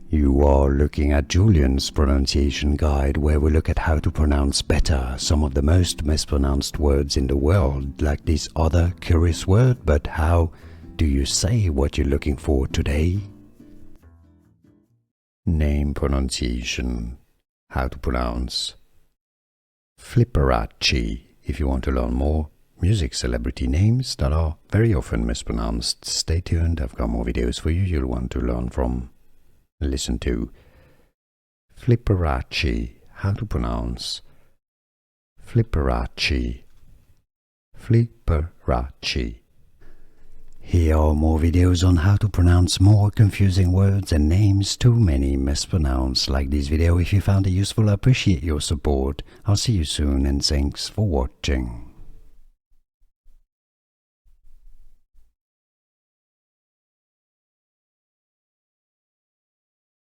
You are looking at Julian's pronunciation guide, where we look at how to pronounce better some of the most mispronounced words in the world, like this other curious word. But how do you say what you're looking for today? Name pronunciation. How to pronounce Flipperachi. If you want to learn more music celebrity names that are very often mispronounced, stay tuned. I've got more videos for you you'll want to learn from. Listen to Flipperachi. How to pronounce Flipperachi. Flipperachi. Here are more videos on how to pronounce more confusing words and names too many mispronounced. Like this video if you found it useful. I appreciate your support. I'll see you soon and thanks for watching.